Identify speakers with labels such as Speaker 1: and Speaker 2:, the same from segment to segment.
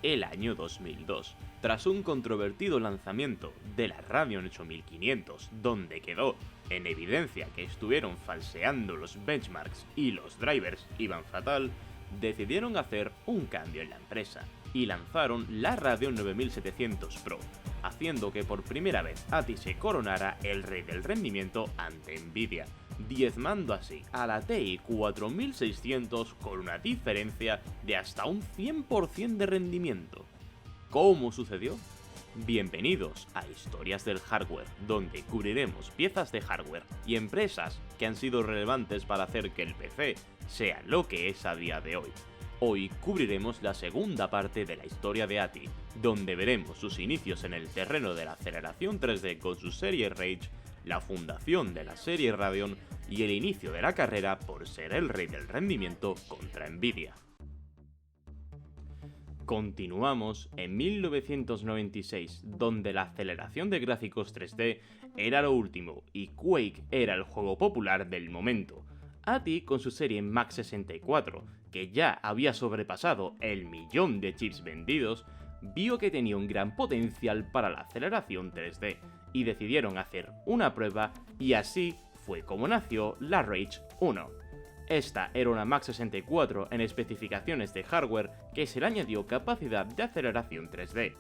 Speaker 1: el año 2002, tras un controvertido lanzamiento de la Radeon 8500, donde quedó en evidencia que estuvieron falseando los benchmarks y los drivers iban fatal, decidieron hacer un cambio en la empresa y lanzaron la Radeon 9700 Pro, haciendo que por primera vez ATI se coronara el rey del rendimiento ante Nvidia, diezmando así a la TI 4600 con una diferencia de hasta un 100% de rendimiento. ¿Cómo sucedió? Bienvenidos a Historias del Hardware, donde cubriremos piezas de hardware y empresas que han sido relevantes para hacer que el PC sea lo que es a día de hoy. Hoy cubriremos la segunda parte de la historia de ATI, donde veremos sus inicios en el terreno de la aceleración 3D con su serie Rage, la fundación de la serie Radeon y el inicio de la carrera por ser el rey del rendimiento contra Nvidia. Continuamos en 1996, donde la aceleración de gráficos 3D era lo último y Quake era el juego popular del momento. ATI con su serie Mac 64, que ya había sobrepasado el 1.000.000 de chips vendidos, vio que tenía un gran potencial para la aceleración 3D y decidieron hacer una prueba y así fue como nació la Rage 1. Esta era una Mac 64 en especificaciones de hardware que se le añadió capacidad de aceleración 3D.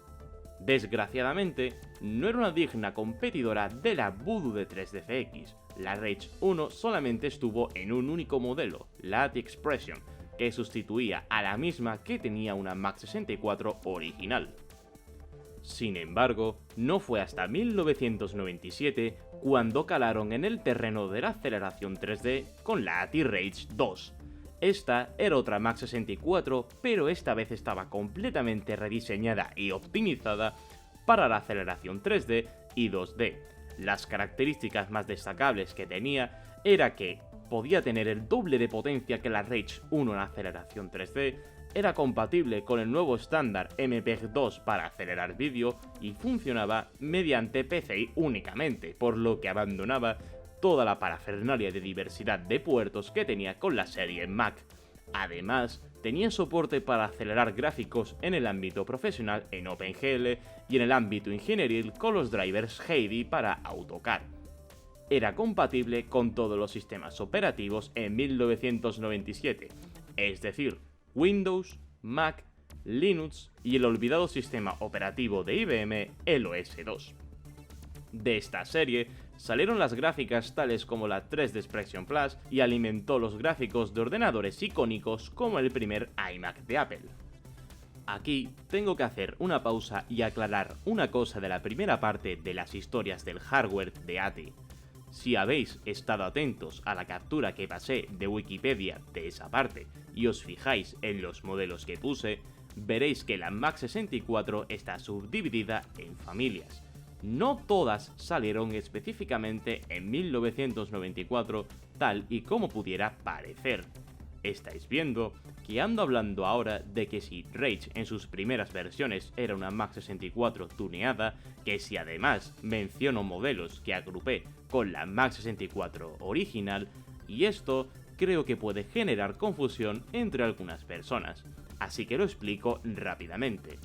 Speaker 1: Desgraciadamente, no era una digna competidora de la Voodoo de 3DFX. La Rage 1 solamente estuvo en un único modelo, la ATI Expression, que sustituía a la misma que tenía una Mac 64 original. Sin embargo, no fue hasta 1997 cuando calaron en el terreno de la aceleración 3D con la ATI Rage 2. Esta era otra Mac 64, pero esta vez estaba completamente rediseñada y optimizada para la aceleración 3D y 2D. Las características más destacables que tenía era que podía tener el doble de potencia que la Rage 1 en aceleración 3D, era compatible con el nuevo estándar MPEG-2 para acelerar vídeo y funcionaba mediante PCI únicamente, por lo que abandonaba toda la parafernalia de diversidad de puertos que tenía con la serie Mac. Además, tenía soporte para acelerar gráficos en el ámbito profesional en OpenGL y en el ámbito ingenieril con los drivers Heidi para AutoCAD. Era compatible con todos los sistemas operativos en 1997, es decir, Windows, Mac, Linux y el olvidado sistema operativo de IBM, el OS2. De esta serie salieron las gráficas tales como la 3D Expression Plus y alimentó los gráficos de ordenadores icónicos como el primer iMac de Apple. Aquí tengo que hacer una pausa y aclarar una cosa de la primera parte de las historias del hardware de ATI. Si habéis estado atentos a la captura que pasé de Wikipedia de esa parte y os fijáis en los modelos que puse, veréis que la Mac 64 está subdividida en familias. No todas salieron específicamente en 1994 tal y como pudiera parecer. Estáis viendo que ando hablando ahora de que si Rage en sus primeras versiones era una Mac 64 tuneada, que si además menciono modelos que agrupé con la Mac 64 original, y esto creo que puede generar confusión entre algunas personas, así que lo explico rápidamente.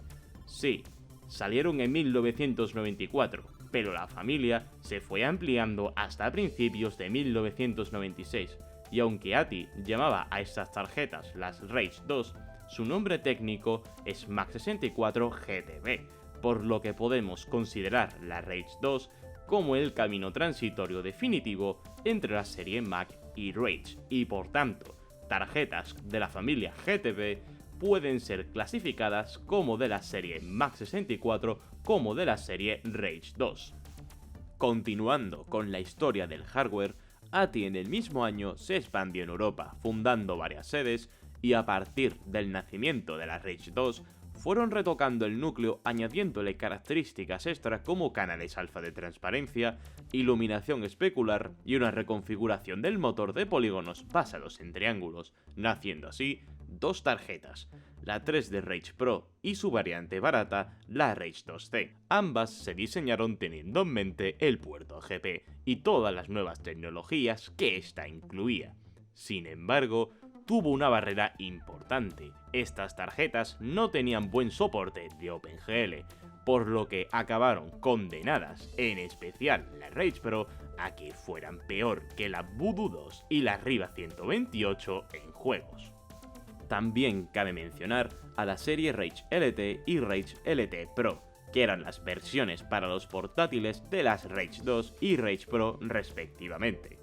Speaker 1: Sí, salieron en 1994, pero la familia se fue ampliando hasta principios de 1996, y aunque ATI llamaba a estas tarjetas las Rage 2, su nombre técnico es Mac 64 GTB, por lo que podemos considerar la Rage 2 como el camino transitorio definitivo entre la serie Mac y Rage, y por tanto, tarjetas de la familia GTB pueden ser clasificadas como de la serie Mac 64 como de la serie Rage 2. Continuando con la historia del hardware, ATI en el mismo año se expandió en Europa, fundando varias sedes, y a partir del nacimiento de la Rage 2, fueron retocando el núcleo añadiéndole características extra como canales alfa de transparencia, iluminación especular y una reconfiguración del motor de polígonos basados en triángulos, naciendo así dos tarjetas, la 3D Rage Pro y su variante barata, la Rage 2C. Ambas se diseñaron teniendo en mente el puerto AGP y todas las nuevas tecnologías que ésta incluía. Sin embargo, tuvo una barrera importante. Estas tarjetas no tenían buen soporte de OpenGL, por lo que acabaron condenadas, en especial la Rage Pro, a que fueran peor que la Voodoo 2 y la Riva 128 en juegos. También cabe mencionar a la serie Rage LT y Rage LT Pro, que eran las versiones para los portátiles de las Rage 2 y Rage Pro respectivamente.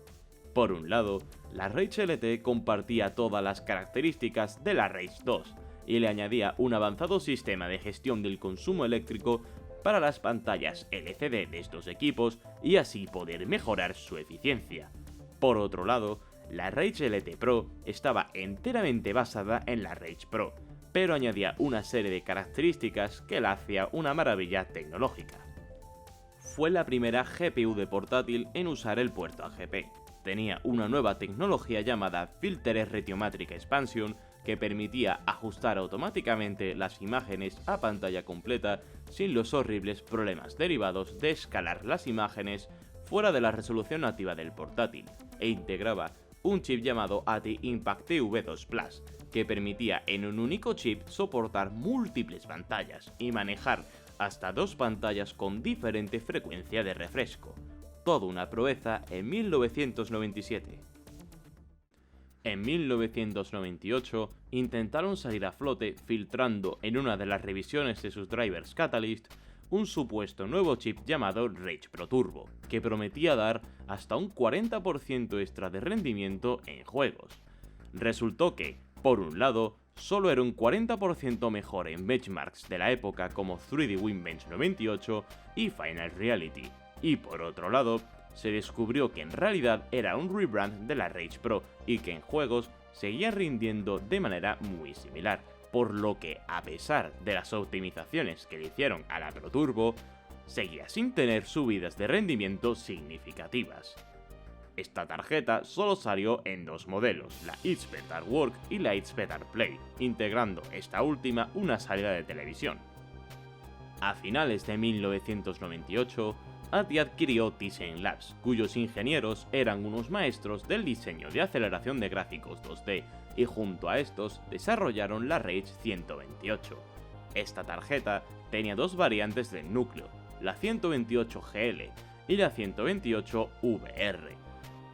Speaker 1: Por un lado, la Rage LT compartía todas las características de la Rage 2 y le añadía un avanzado sistema de gestión del consumo eléctrico para las pantallas LCD de estos equipos y así poder mejorar su eficiencia. Por otro lado, la Rage LT Pro estaba enteramente basada en la Rage Pro, pero añadía una serie de características que la hacía una maravilla tecnológica. Fue la primera GPU de portátil en usar el puerto AGP. Tenía una nueva tecnología llamada Filter Retiomatic Expansion que permitía ajustar automáticamente las imágenes a pantalla completa sin los horribles problemas derivados de escalar las imágenes fuera de la resolución nativa del portátil, e integraba un chip llamado ATI Impact TV2 Plus, que permitía en un único chip soportar múltiples pantallas y manejar hasta 2 pantallas con diferente frecuencia de refresco. Toda una proeza en 1997. En 1998 intentaron salir a flote filtrando en una de las revisiones de sus drivers Catalyst un supuesto nuevo chip llamado Rage Pro Turbo, que prometía dar hasta un 40% extra de rendimiento en juegos. Resultó que, por un lado, solo era un 40% mejor en benchmarks de la época como 3D Wingbench 98 y Final Reality, y por otro lado, se descubrió que en realidad era un rebrand de la Rage Pro y que en juegos seguía rindiendo de manera muy similar, por lo que a pesar de las optimizaciones que le hicieron a la Pro Turbo, seguía sin tener subidas de rendimiento significativas. Esta tarjeta solo salió en 2 modelos, la It's Better Work y la It's Better Play, integrando esta última una salida de televisión. A finales de 1998, ATI adquirió Tizen Labs, cuyos ingenieros eran unos maestros del diseño de aceleración de gráficos 2D, y junto a estos desarrollaron la Rage 128. Esta tarjeta tenía 2 variantes del núcleo, la 128GL y la 128VR.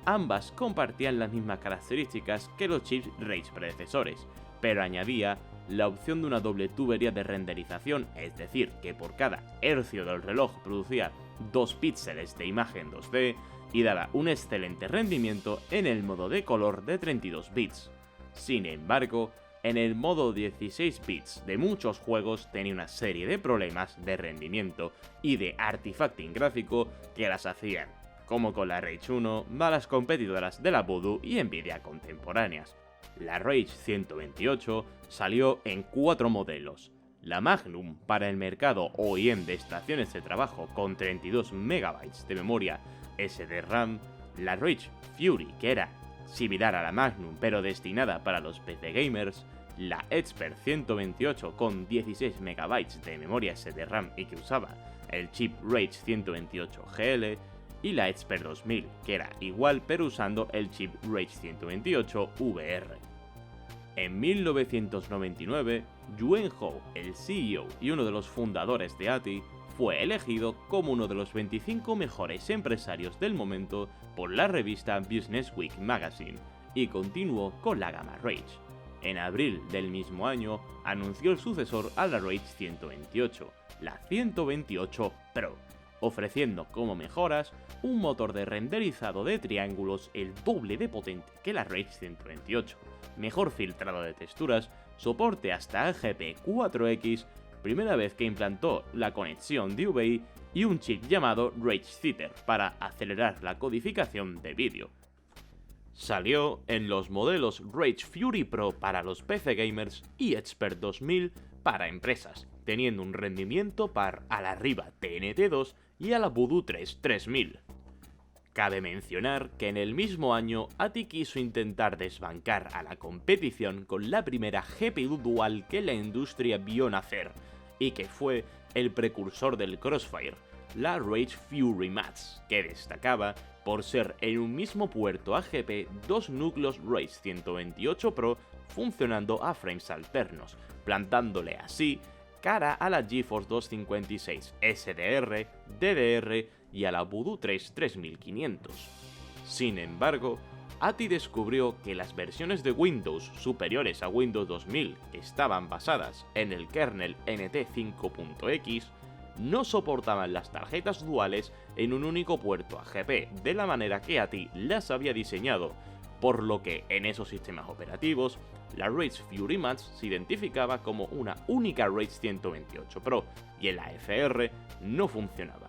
Speaker 1: Ambas compartían las mismas características que los chips Rage predecesores, pero añadía la opción de una doble tubería de renderización, es decir, que por cada hercio del reloj producía 2 píxeles de imagen 2D y daba un excelente rendimiento en el modo de color de 32 bits. Sin embargo, en el modo 16 bits de muchos juegos tenía una serie de problemas de rendimiento y de artifacting gráfico que las hacían, como con la Rage 1, malas competidoras de la Voodoo y Nvidia contemporáneas. La Rage 128 salió en 4 modelos. La Magnum para el mercado OEM de estaciones de trabajo con 32 MB de memoria SDRAM, la Rage Fury, que era similar a la Magnum pero destinada para los PC gamers, la Expert 128 con 16 MB de memoria SDRAM y que usaba el chip Rage 128GL, y la Expert 2000, que era igual pero usando el chip Rage 128VR. En 1999, Yuen Ho, el CEO y uno de los fundadores de ATI, fue elegido como uno de los 25 mejores empresarios del momento por la revista Business Week Magazine, y continuó con la gama Rage. En abril del mismo año, anunció el sucesor a la Rage 128, la 128 Pro, ofreciendo como mejoras un motor de renderizado de triángulos el doble de potente que la Rage 128, mejor filtrado de texturas, soporte hasta AGP 4X, primera vez que implantó la conexión DVI y un chip llamado Rage Zither para acelerar la codificación de vídeo. Salió en los modelos Rage Fury Pro para los PC gamers y Expert 2000 para empresas, teniendo un rendimiento par a la Riva TNT2 y a la Voodoo 3 3000. Cabe mencionar que en el mismo año ATI quiso intentar desbancar a la competición con la primera GPU dual que la industria vio nacer, y que fue el precursor del Crossfire, la Rage Fury Mats, que destacaba por ser en un mismo puerto AGP dos núcleos Rage 128 Pro funcionando a frames alternos, plantándole así cara a la GeForce 256 SDR, DDR y a la Voodoo 3 3500. Sin embargo, ATI descubrió que las versiones de Windows superiores a Windows 2000 que estaban basadas en el kernel NT5.x no soportaban las tarjetas duales en un único puerto AGP de la manera que ATI las había diseñado, por lo que en esos sistemas operativos la Rage Fury Mats se identificaba como una única Rage 128 Pro y el AFR no funcionaba.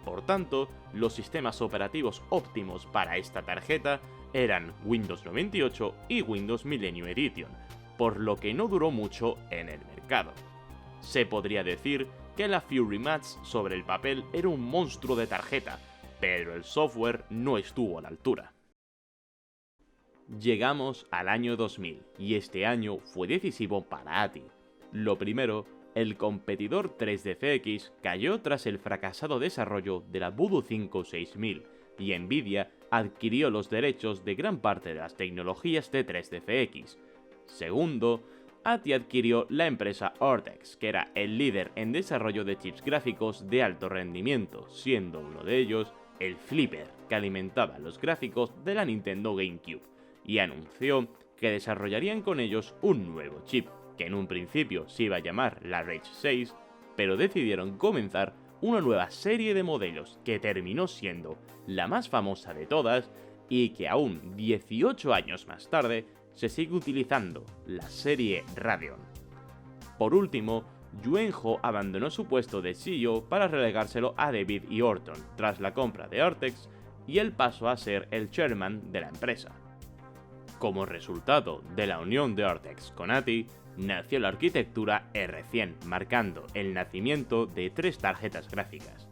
Speaker 1: Por tanto, los sistemas operativos óptimos para esta tarjeta eran Windows 98 y Windows Millennium Edition, por lo que no duró mucho en el mercado. Se podría decir que la Fury Mats sobre el papel era un monstruo de tarjeta, pero el software no estuvo a la altura. Llegamos al año 2000 y este año fue decisivo para ATI. Lo primero, el competidor 3DFX cayó tras el fracasado desarrollo de la Voodoo 5 6000 y Nvidia adquirió los derechos de gran parte de las tecnologías de 3DFX. Segundo, ATI adquirió la empresa Ortex, que era el líder en desarrollo de chips gráficos de alto rendimiento, siendo uno de ellos el Flipper, que alimentaba los gráficos de la Nintendo GameCube, y anunció que desarrollarían con ellos un nuevo chip, que en un principio se iba a llamar la Rage 6, pero decidieron comenzar una nueva serie de modelos que terminó siendo la más famosa de todas y que aún 18 años más tarde se sigue utilizando, la serie Radeon. Por último, Yuen Ho abandonó su puesto de CEO para relegárselo a David E. Orton tras la compra de Ortex y él pasó a ser el chairman de la empresa. Como resultado de la unión de Ortex con ATI, nació la arquitectura R100, marcando el nacimiento de tres tarjetas gráficas: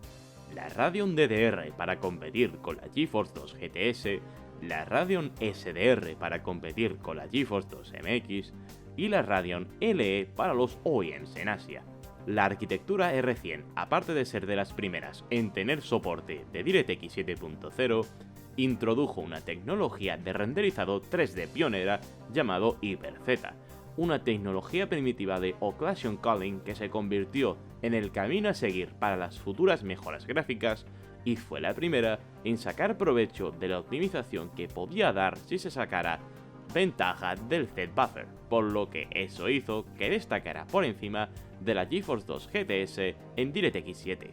Speaker 1: la Radeon DDR para competir con la GeForce 2 GTS, la Radeon SDR para competir con la GeForce 2 MX y la Radeon LE para los OEMs en Asia. La arquitectura R100, aparte de ser de las primeras en tener soporte de DirectX 7.0, introdujo una tecnología de renderizado 3D pionera llamado HyperZ, una tecnología primitiva de Occlusion Culling que se convirtió en el camino a seguir para las futuras mejoras gráficas y fue la primera en sacar provecho de la optimización que podía dar si se sacara ventaja del Z-Buffer, por lo que eso hizo que destacara por encima de la GeForce 2 GTS en DirectX 7.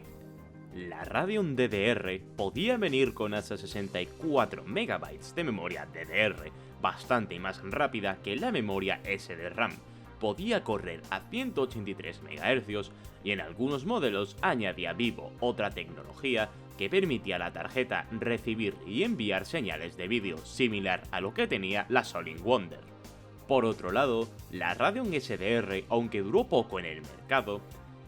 Speaker 1: La Radeon DDR podía venir con hasta 64 MB de memoria DDR, bastante más rápida que la memoria SDRAM, podía correr a 183 MHz y en algunos modelos añadía vivo otra tecnología que permitía a la tarjeta recibir y enviar señales de vídeo similar a lo que tenía la Solid Wonder. Por otro lado, la Radeon SDR, aunque duró poco en el mercado,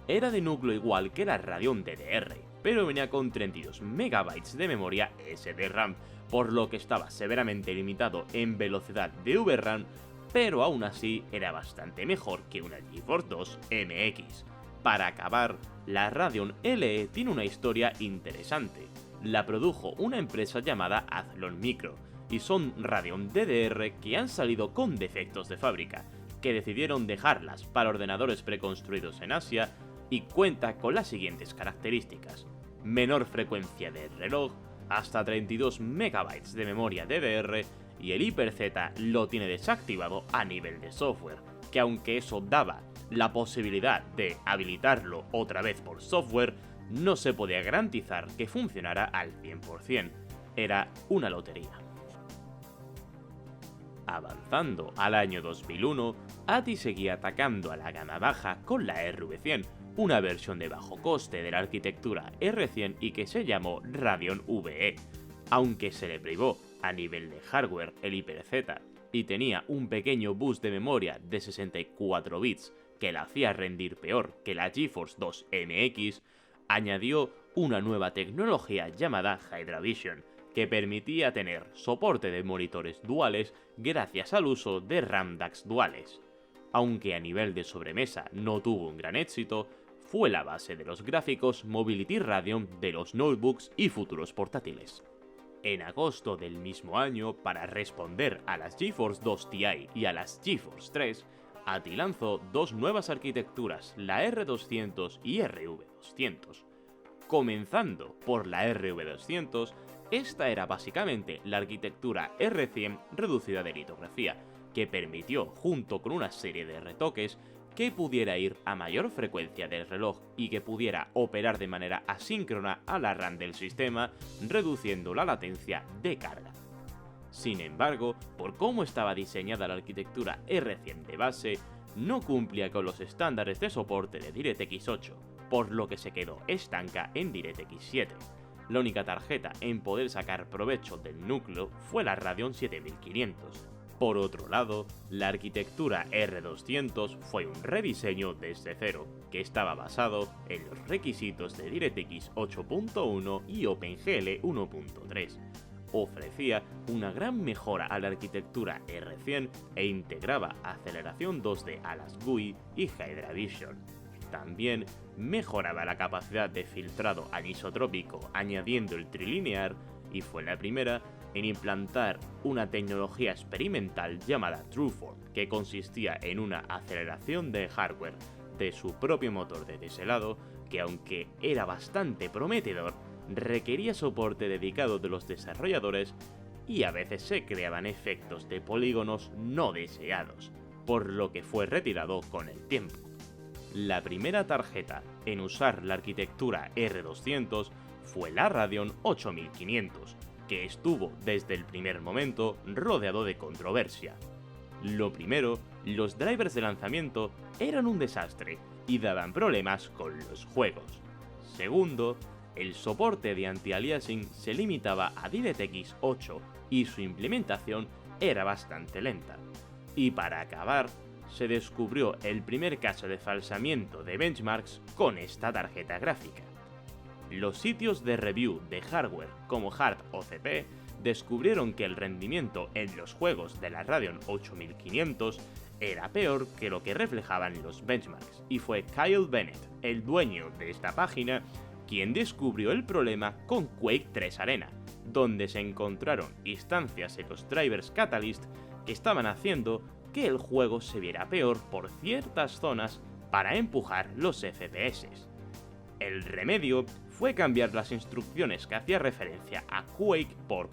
Speaker 1: era de núcleo igual que la Radeon DDR, pero venía con 32 MB de memoria SDRAM, por lo que estaba severamente limitado en velocidad de VRAM, pero aún así era bastante mejor que una GeForce 2 MX. Para acabar, la Radeon LE tiene una historia interesante. La produjo una empresa llamada Athlon Micro, y son Radeon DDR que han salido con defectos de fábrica, que decidieron dejarlas para ordenadores preconstruidos en Asia, y cuenta con las siguientes características: menor frecuencia de reloj, hasta 32 MB de memoria DDR, y el HyperZ lo tiene desactivado a nivel de software, que aunque eso daba la posibilidad de habilitarlo otra vez por software, no se podía garantizar que funcionara al 100%, era una lotería. Avanzando al año 2001, ATI seguía atacando a la gama baja con la RV100, una versión de bajo coste de la arquitectura R100 y que se llamó Radeon VE, aunque se le privó a nivel de hardware el HyperZ y tenía un pequeño boost de memoria de 64 bits que la hacía rendir peor que la GeForce 2 MX, añadió una nueva tecnología llamada Hydra Vision, que permitía tener soporte de monitores duales gracias al uso de RAM DAX duales. Aunque a nivel de sobremesa no tuvo un gran éxito, fue la base de los gráficos Mobility Radeon de los notebooks y futuros portátiles. En agosto del mismo año, para responder a las GeForce 2 Ti y a las GeForce 3, ATI lanzó dos nuevas arquitecturas, la R200 y RV200. Comenzando por la RV200, esta era básicamente la arquitectura R100 reducida de litografía, que permitió, junto con una serie de retoques, que pudiera ir a mayor frecuencia del reloj y que pudiera operar de manera asíncrona a la RAM del sistema, reduciendo la latencia de carga. Sin embargo, por cómo estaba diseñada la arquitectura R100 de base, no cumplía con los estándares de soporte de DirectX 8, por lo que se quedó estanca en DirectX 7. La única tarjeta en poder sacar provecho del núcleo fue la Radeon 7500. Por otro lado, la arquitectura R200 fue un rediseño desde cero, que estaba basado en los requisitos de DirectX 8.1 y OpenGL 1.3. Ofrecía una gran mejora a la arquitectura R100 e integraba aceleración 2D a las GUI y Hydra Vision. También mejoraba la capacidad de filtrado anisotrópico añadiendo el trilinear y fue la primera en implantar una tecnología experimental llamada TrueForm, que consistía en una aceleración de hardware de su propio motor de teselado que, aunque era bastante prometedor, requería soporte dedicado de los desarrolladores y a veces se creaban efectos de polígonos no deseados, por lo que fue retirado con el tiempo. La primera tarjeta en usar la arquitectura R200 fue la Radeon 8500, que estuvo desde el primer momento rodeado de controversia. Lo primero, los drivers de lanzamiento eran un desastre y daban problemas con los juegos. Segundo, el soporte de anti-aliasing se limitaba a DirectX 8 y su implementación era bastante lenta. Y para acabar, se descubrió el primer caso de falsamiento de benchmarks con esta tarjeta gráfica. Los sitios de review de hardware como HardOCP descubrieron que el rendimiento en los juegos de la Radeon 8500 era peor que lo que reflejaban los benchmarks, y fue Kyle Bennett, el dueño de esta página, quien descubrió el problema con Quake 3 Arena, donde se encontraron instancias en los drivers Catalyst que estaban haciendo que el juego se viera peor por ciertas zonas para empujar los FPS. El remedio fue cambiar las instrucciones que hacía referencia a Quake por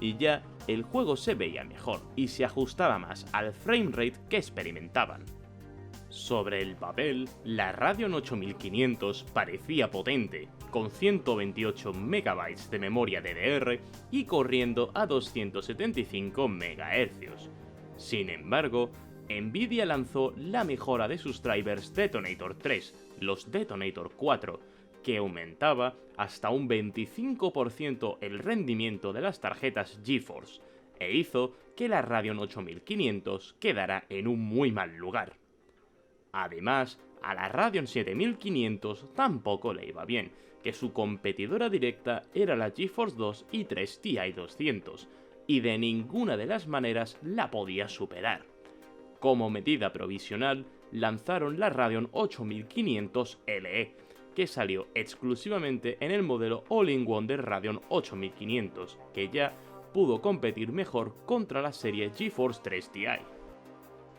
Speaker 1: y ya el juego se veía mejor y se ajustaba más al framerate que experimentaban. Sobre el papel, la Radeon 8500 parecía potente, con 128 MB de memoria DDR y corriendo a 275 MHz. Sin embargo, Nvidia lanzó la mejora de sus drivers Detonator 3, los Detonator 4, que aumentaba hasta un 25% el rendimiento de las tarjetas GeForce, e hizo que la Radeon 8500 quedara en un muy mal lugar. Además, a la Radeon 7500 tampoco le iba bien, que su competidora directa era la GeForce 2 y 3 Ti 200, y de ninguna de las maneras la podía superar. Como medida provisional, lanzaron la Radeon 8500 LE, que salió exclusivamente en el modelo All-in-One de Radeon 8500, que ya pudo competir mejor contra la serie GeForce 3 Ti.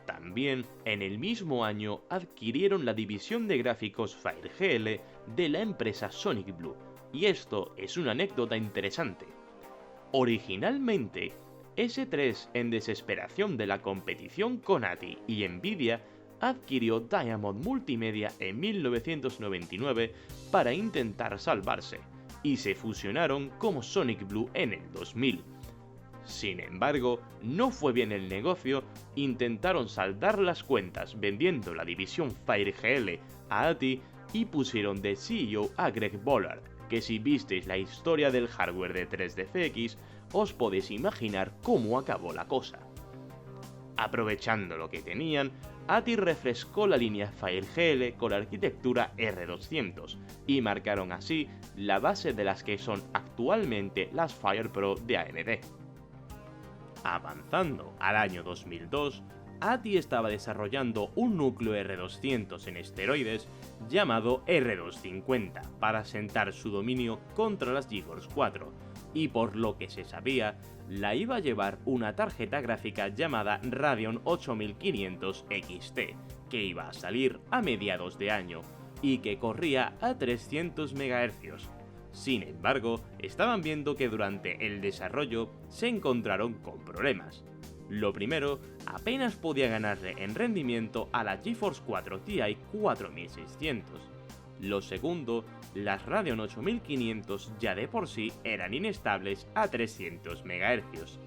Speaker 1: También, en el mismo año, adquirieron la división de gráficos FireGL de la empresa Sonic Blue, y esto es una anécdota interesante. Originalmente, S3, en desesperación de la competición con ATI y Nvidia, adquirió Diamond Multimedia en 1999 para intentar salvarse, y se fusionaron como Sonic Blue en el 2000. Sin embargo, no fue bien el negocio, intentaron saldar las cuentas vendiendo la división FireGL a ATI y pusieron de CEO a Greg Bollard, que si visteis la historia del hardware de 3DFX, os podéis imaginar cómo acabó la cosa. Aprovechando lo que tenían, ATI refrescó la línea FireGL con la arquitectura R200 y marcaron así la base de las que son actualmente las FirePro de AMD. Avanzando al año 2002, ATI estaba desarrollando un núcleo R200 en esteroides llamado R250 para sentar su dominio contra las GeForce 4, y por lo que se sabía, la iba a llevar una tarjeta gráfica llamada Radeon 8500 XT, que iba a salir a mediados de año, y que corría a 300 MHz. Sin embargo, estaban viendo que durante el desarrollo se encontraron con problemas. Lo primero, apenas podía ganarle en rendimiento a la GeForce 4 Ti 4600. Lo segundo, las Radeon 8500 ya de por sí eran inestables a 300 MHz.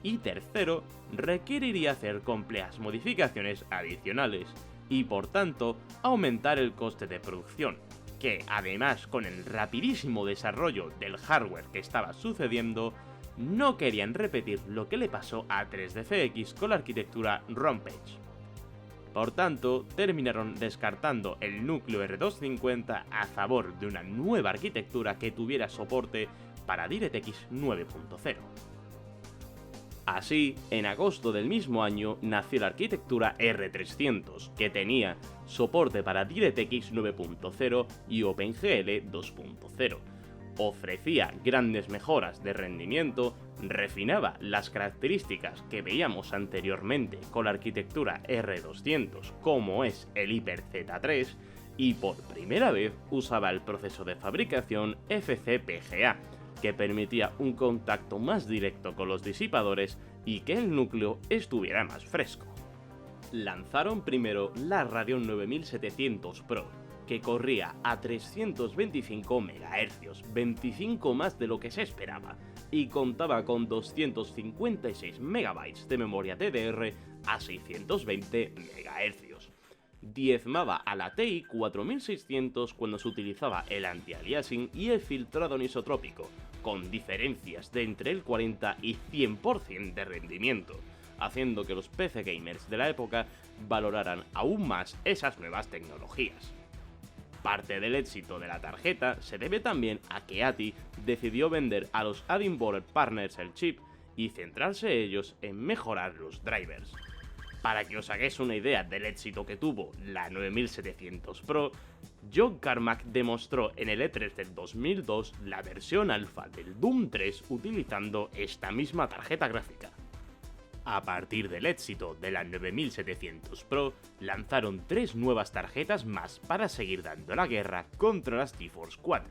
Speaker 1: Y tercero, requeriría hacer complejas modificaciones adicionales y por tanto aumentar el coste de producción, que además con el rapidísimo desarrollo del hardware que estaba sucediendo, no querían repetir lo que le pasó a 3DFX con la arquitectura Rampage. Por tanto, terminaron descartando el núcleo R250 a favor de una nueva arquitectura que tuviera soporte para DirectX 9.0. Así, en agosto del mismo año nació la arquitectura R300, que tenía soporte para DirectX 9.0 y OpenGL 2.0. Ofrecía grandes mejoras de rendimiento, refinaba las características que veíamos anteriormente con la arquitectura R200, como es el Hyper Z3, y por primera vez usaba el proceso de fabricación FCPGA, que permitía un contacto más directo con los disipadores y que el núcleo estuviera más fresco. Lanzaron primero la Radeon 9700 Pro, que corría a 325 MHz, 25 más de lo que se esperaba, y contaba con 256 MB de memoria DDR a 620 MHz. Diezmaba a la TI 4600 cuando se utilizaba el anti-aliasing y el filtrado anisotrópico, con diferencias de entre el 40 y 100% de rendimiento, haciendo que los PC gamers de la época valoraran aún más esas nuevas tecnologías. Parte del éxito de la tarjeta se debe también a que ATI decidió vender a los Adding Board Partners el chip y centrarse ellos en mejorar los drivers. Para que os hagáis una idea del éxito que tuvo la 9700 Pro, John Carmack demostró en el E3 del 2002 la versión alfa del Doom 3 utilizando esta misma tarjeta gráfica. A partir del éxito de la 9700 Pro, lanzaron 3 nuevas tarjetas más para seguir dando la guerra contra las GeForce 4,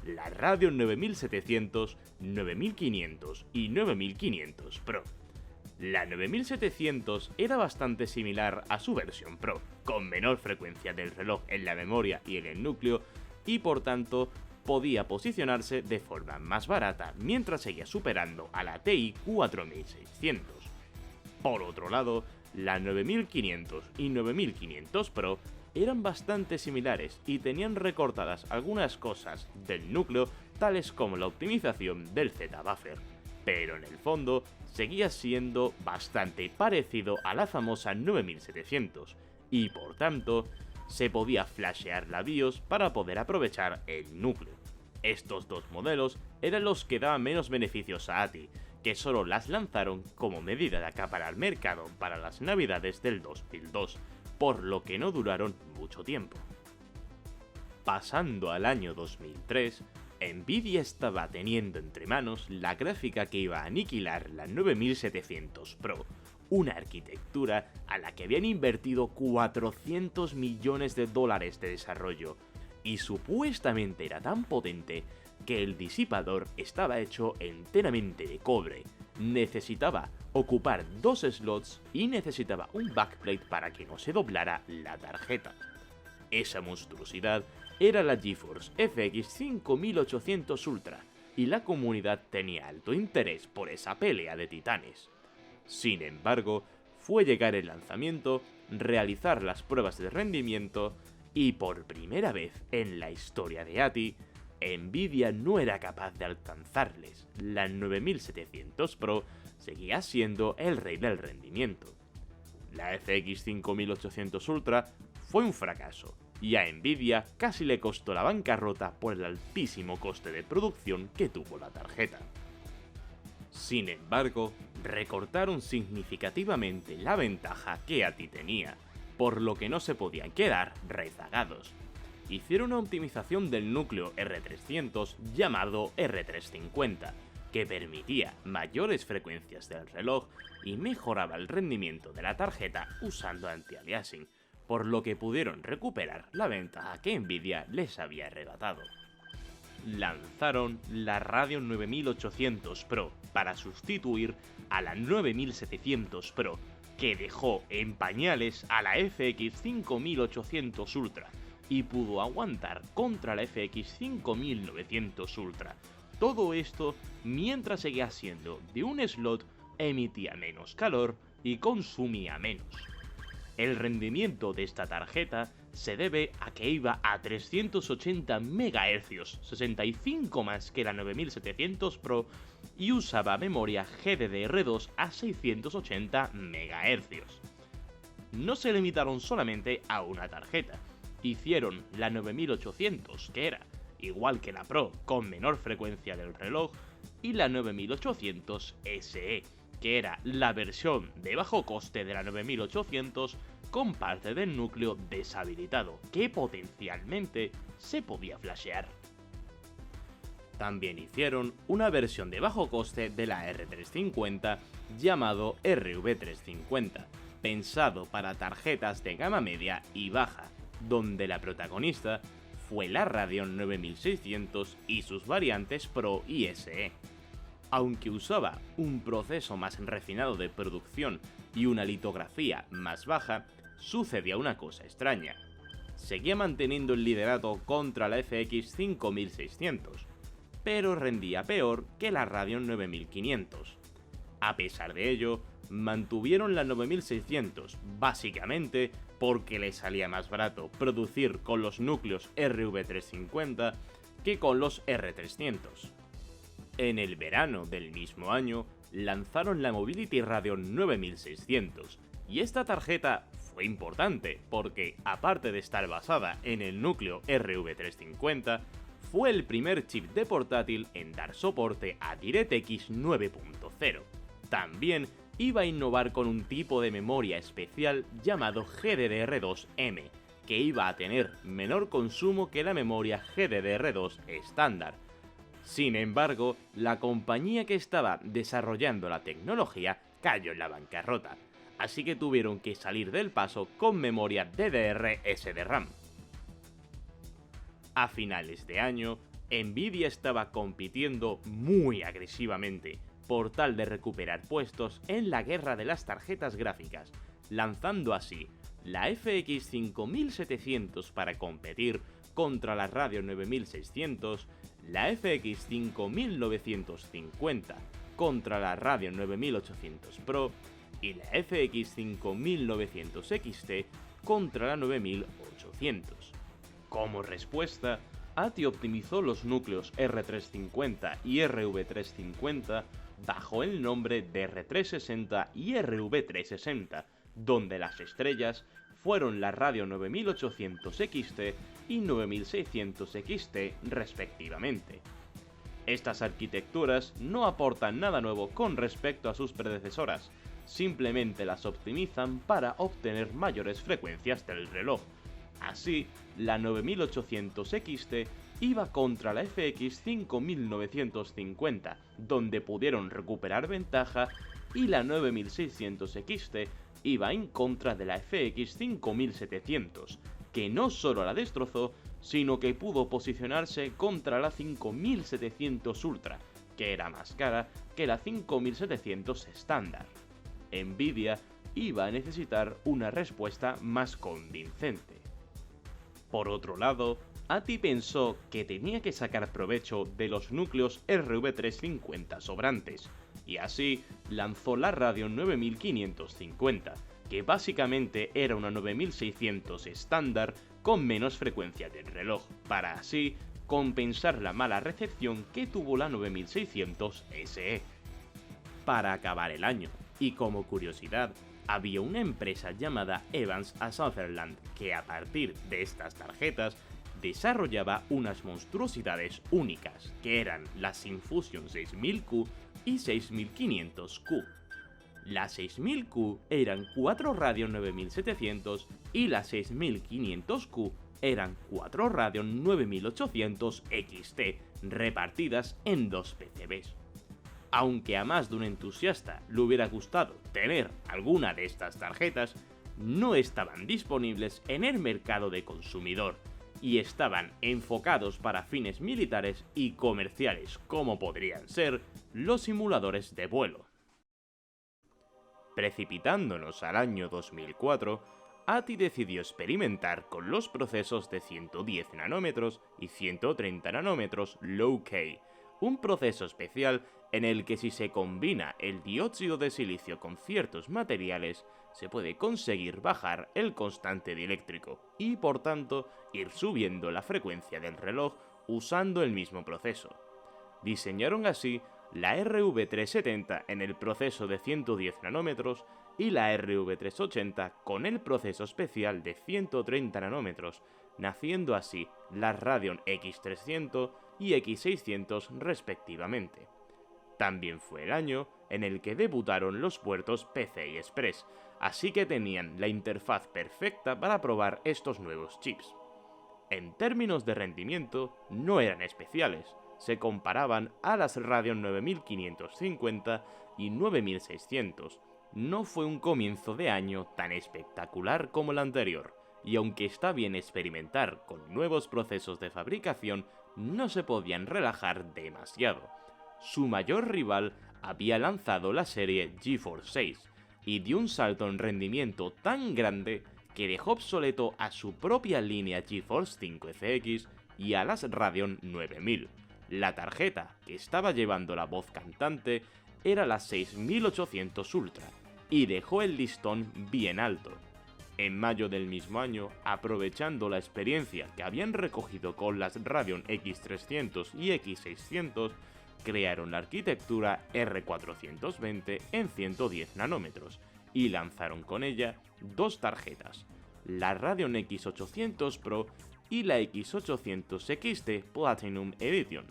Speaker 1: la Radeon 9700, 9500 y 9500 Pro. La 9700 era bastante similar a su versión Pro, con menor frecuencia del reloj en la memoria y en el núcleo, y por tanto podía posicionarse de forma más barata mientras seguía superando a la TI 4600. Por otro lado, la 9500 y 9500 Pro eran bastante similares y tenían recortadas algunas cosas del núcleo, tales como la optimización del Z-Buffer, pero en el fondo seguía siendo bastante parecido a la famosa 9700 y por tanto se podía flashear la BIOS para poder aprovechar el núcleo. Estos dos modelos eran los que daban menos beneficios a ATI, que solo las lanzaron como medida de acaparar mercado para las navidades del 2002, por lo que no duraron mucho tiempo. Pasando al año 2003, Nvidia estaba teniendo entre manos la gráfica que iba a aniquilar la 9700 Pro, una arquitectura a la que habían invertido 400 millones de dólares de desarrollo, y supuestamente era tan potente que el disipador estaba hecho enteramente de cobre, necesitaba ocupar 2 slots y necesitaba un backplate para que no se doblara la tarjeta. Esa monstruosidad era la GeForce FX 5800 Ultra, y la comunidad tenía alto interés por esa pelea de titanes. Sin embargo, fue llegar el lanzamiento, realizar las pruebas de rendimiento, y por primera vez en la historia de ATI, Nvidia no era capaz de alcanzarles. La 9700 Pro seguía siendo el rey del rendimiento. La FX 5800 Ultra fue un fracaso, y a Nvidia casi le costó la bancarrota por el altísimo coste de producción que tuvo la tarjeta. Sin embargo, recortaron significativamente la ventaja que ATI tenía, por lo que no se podían quedar rezagados. Hicieron una optimización del núcleo R300 llamado R350, que permitía mayores frecuencias del reloj y mejoraba el rendimiento de la tarjeta usando anti-aliasing, por lo que pudieron recuperar la ventaja que Nvidia les había arrebatado. Lanzaron la Radeon 9800 Pro para sustituir a la 9700 Pro, que dejó en pañales a la FX 5800 Ultra y pudo aguantar contra la FX 5900 Ultra. Todo esto mientras seguía siendo de un slot, emitía menos calor y consumía menos. El rendimiento de esta tarjeta se debe a que iba a 380 MHz, 65 más que la 9700 Pro, y usaba memoria GDDR2 a 680 MHz. No se limitaron solamente a una tarjeta, hicieron la 9800, que era igual que la Pro con menor frecuencia del reloj, y la 9800 SE, que era la versión de bajo coste de la 9800 con parte del núcleo deshabilitado, que potencialmente se podía flashear. También hicieron una versión de bajo coste de la R350 llamado RV350, pensado para tarjetas de gama media y baja, donde la protagonista fue la Radeon 9600 y sus variantes Pro y SE. Aunque usaba un proceso más refinado de producción y una litografía más baja, sucedía una cosa extraña. Seguía manteniendo el liderato contra la FX 5600, pero rendía peor que la Radeon 9500. A pesar de ello, mantuvieron la 9600, básicamente porque les salía más barato producir con los núcleos RV350 que con los R300. En el verano del mismo año, lanzaron la Mobility Radeon 9600, y esta tarjeta fue importante porque, aparte de estar basada en el núcleo RV350, fue el primer chip de portátil en dar soporte a DirectX 9.0. También iba a innovar con un tipo de memoria especial llamado GDDR2M, que iba a tener menor consumo que la memoria GDDR2 estándar. Sin embargo, la compañía que estaba desarrollando la tecnología cayó en la bancarrota, así que tuvieron que salir del paso con memoria DDR-SDRAM. A finales de año, Nvidia estaba compitiendo muy agresivamente por tal de recuperar puestos en la guerra de las tarjetas gráficas, lanzando así la FX 5700 para competir contra la Radeon 9600, la FX 5950 contra la Radeon 9800 Pro y la FX 5900 XT contra la 9800. Como respuesta, ATI optimizó los núcleos R350 y RV350 bajo el nombre de R360 y RV360, donde las estrellas fueron la Radeon 9800 XT y 9600 XT respectivamente. Estas arquitecturas no aportan nada nuevo con respecto a sus predecesoras, simplemente las optimizan para obtener mayores frecuencias del reloj. Así, la 9800 XT iba contra la FX 5950, donde pudieron recuperar ventaja, y la 9600 XT iba en contra de la FX 5700, que no solo la destrozó, sino que pudo posicionarse contra la 5700 Ultra, que era más cara que la 5700 estándar. Nvidia iba a necesitar una respuesta más convincente. Por otro lado, ATI pensó que tenía que sacar provecho de los núcleos RV350 sobrantes, y así lanzó la Radeon 9550, que básicamente era una 9600 estándar con menos frecuencia del reloj, para así compensar la mala recepción que tuvo la 9600 SE. Para acabar el año, y como curiosidad, había una empresa llamada Evans Sutherland que a partir de estas tarjetas desarrollaba unas monstruosidades únicas, que eran la Syfusion 6000Q y 6500Q. Las 6000Q eran 4 Radeon 9700 y las 6500Q eran 4 Radeon 9800 XT repartidas en 2 PCBs. Aunque a más de un entusiasta le hubiera gustado tener alguna de estas tarjetas, no estaban disponibles en el mercado de consumidor y estaban enfocados para fines militares y comerciales, como podrían ser los simuladores de vuelo. Precipitándonos al año 2004, ATI decidió experimentar con los procesos de 110 nanómetros y 130 nanómetros Low-K, un proceso especial en el que si se combina el dióxido de silicio con ciertos materiales, se puede conseguir bajar el constante dieléctrico y por tanto ir subiendo la frecuencia del reloj usando el mismo proceso. Diseñaron así la RV370 en el proceso de 110 nanómetros y la RV380 con el proceso especial de 130 nanómetros, naciendo así las Radeon X300 y X600 respectivamente. También fue el año en el que debutaron los puertos PCI Express, así que tenían la interfaz perfecta para probar estos nuevos chips. En términos de rendimiento, no eran especiales, se comparaban a las Radeon 9550 y 9600. No fue un comienzo de año tan espectacular como el anterior, y aunque está bien experimentar con nuevos procesos de fabricación, no se podían relajar demasiado. Su mayor rival había lanzado la serie GeForce 6, y dio un salto en rendimiento tan grande que dejó obsoleto a su propia línea GeForce 5 FX y a las Radeon 9000. La tarjeta que estaba llevando la voz cantante era la 6800 Ultra, y dejó el listón bien alto. En mayo del mismo año, aprovechando la experiencia que habían recogido con las Radeon X300 y X600, crearon la arquitectura R420 en 110 nanómetros y lanzaron con ella dos tarjetas, la Radeon X800 Pro y la X800 XT Platinum Edition.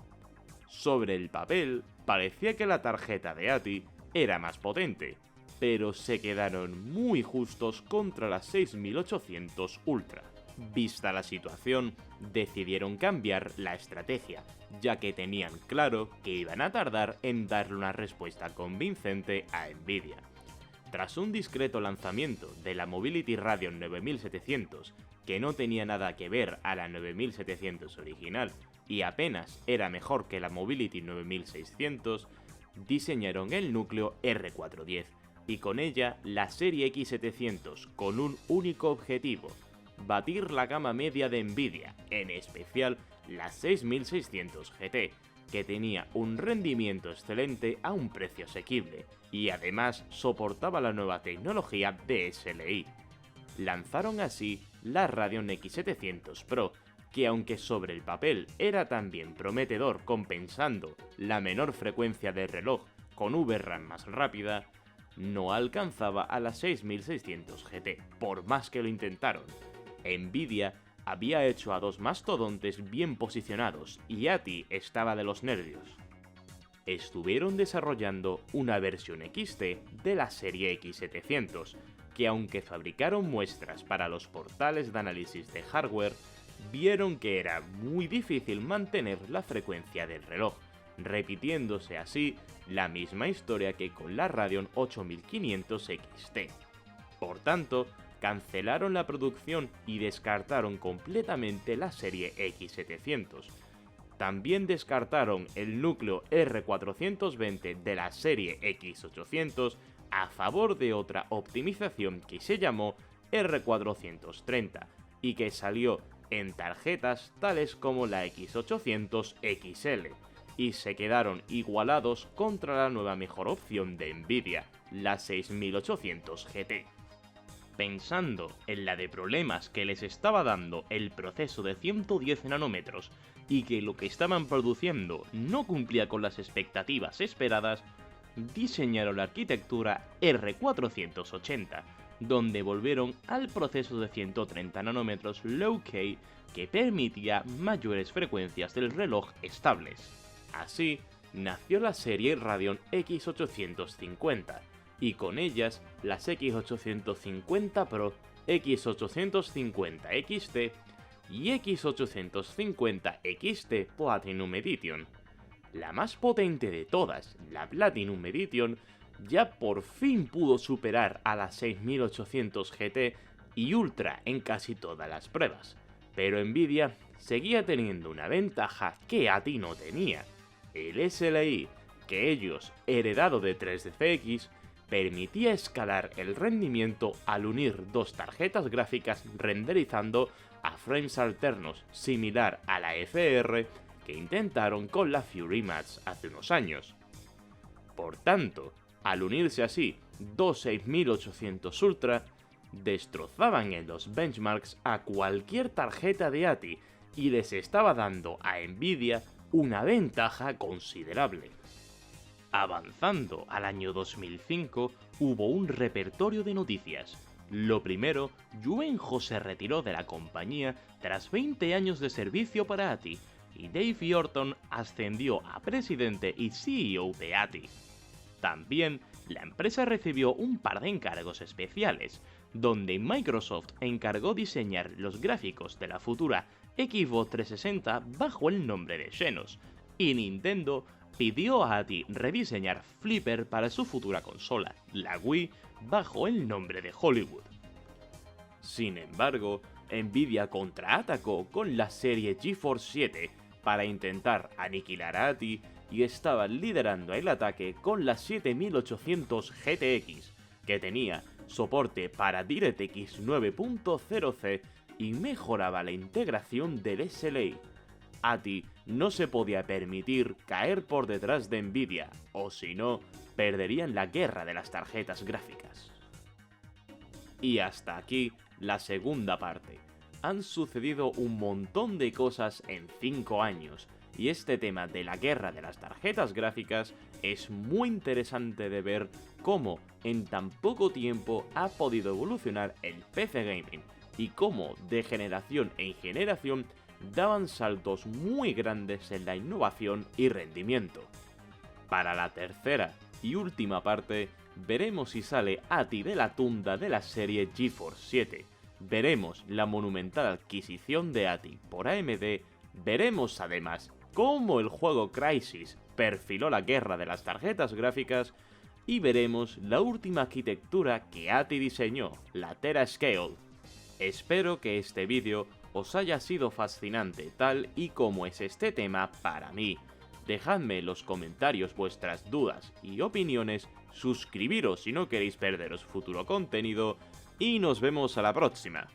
Speaker 1: Sobre el papel, parecía que la tarjeta de ATI era más potente, pero se quedaron muy justos contra la 6800 Ultra. Vista la situación, decidieron cambiar la estrategia, ya que tenían claro que iban a tardar en darle una respuesta convincente a Nvidia. Tras un discreto lanzamiento de la Mobility Radeon 9700, que no tenía nada que ver a la 9700 original y apenas era mejor que la Mobility 9600, diseñaron el núcleo R410 y con ella la serie X700 con un único objetivo: batir la gama media de Nvidia, en especial la 6600 GT, que tenía un rendimiento excelente a un precio asequible y además soportaba la nueva tecnología DSLI. Lanzaron así la Radeon X700 Pro, que aunque sobre el papel era también prometedor compensando la menor frecuencia del reloj con VRAM más rápida, no alcanzaba a la 6600 GT, por más que lo intentaron. Nvidia había hecho a dos mastodontes bien posicionados y ATI estaba de los nervios. Estuvieron desarrollando una versión XT de la serie X700, que aunque fabricaron muestras para los portales de análisis de hardware, vieron que era muy difícil mantener la frecuencia del reloj, repitiéndose así la misma historia que con la Radeon 8500 XT. Por tanto, cancelaron la producción y descartaron completamente la serie X700. También descartaron el núcleo R420 de la serie X800 a favor de otra optimización que se llamó R430 y que salió en tarjetas tales como la X800 XL, y se quedaron igualados contra la nueva mejor opción de Nvidia, la 6800 GT. Pensando en la de problemas que les estaba dando el proceso de 110 nanómetros y que lo que estaban produciendo no cumplía con las expectativas esperadas, diseñaron la arquitectura R480, donde volvieron al proceso de 130 nanómetros Low-K que permitía mayores frecuencias del reloj estables. Así, nació la serie Radeon X850, y con ellas las X850 Pro, X850 XT y X850 XT Platinum Edition. La más potente de todas, la Platinum Edition, ya por fin pudo superar a la 6800 GT y Ultra en casi todas las pruebas, pero Nvidia seguía teniendo una ventaja que ATI no tenía. El SLI, que ellos, heredado de 3DFX, permitía escalar el rendimiento al unir dos tarjetas gráficas renderizando a frames alternos, similar a la FR que intentaron con la Fury Max hace unos años. Por tanto, al unirse así dos 6800 Ultra, destrozaban en los benchmarks a cualquier tarjeta de ATI y les estaba dando a Nvidia una ventaja considerable. Avanzando al año 2005, hubo un repertorio de noticias. Lo primero, Yuenjo se retiró de la compañía tras 20 años de servicio para ATI, y Dave Orton ascendió a presidente y CEO de ATI. También, la empresa recibió un par de encargos especiales, donde Microsoft encargó diseñar los gráficos de la futura Xbox 360 bajo el nombre de Xenos, y Nintendo pidió a ATI rediseñar Flipper para su futura consola, la Wii, bajo el nombre de Hollywood. Sin embargo, Nvidia contraatacó con la serie GeForce 7 para intentar aniquilar a ATI y estaba liderando el ataque con la 7800 GTX, que tenía soporte para DirectX 9.0C y mejoraba la integración del SLI. ATI no se podía permitir caer por detrás de Nvidia, o si no, perderían la guerra de las tarjetas gráficas. Y hasta aquí la segunda parte. Han sucedido un montón de cosas en 5 años, y este tema de la guerra de las tarjetas gráficas es muy interesante de ver cómo en tan poco tiempo ha podido evolucionar el PC Gaming, y cómo de generación en generación daban saltos muy grandes en la innovación y rendimiento. Para la tercera y última parte, veremos si sale ATI de la tunda de la serie GeForce 7, veremos la monumental adquisición de ATI por AMD, veremos además cómo el juego Crysis perfiló la guerra de las tarjetas gráficas y veremos la última arquitectura que ATI diseñó, la TeraScale. Espero que este vídeo os haya sido fascinante tal y como es este tema para mí. Dejadme en los comentarios vuestras dudas y opiniones, suscribiros si no queréis perderos futuro contenido y nos vemos a la próxima.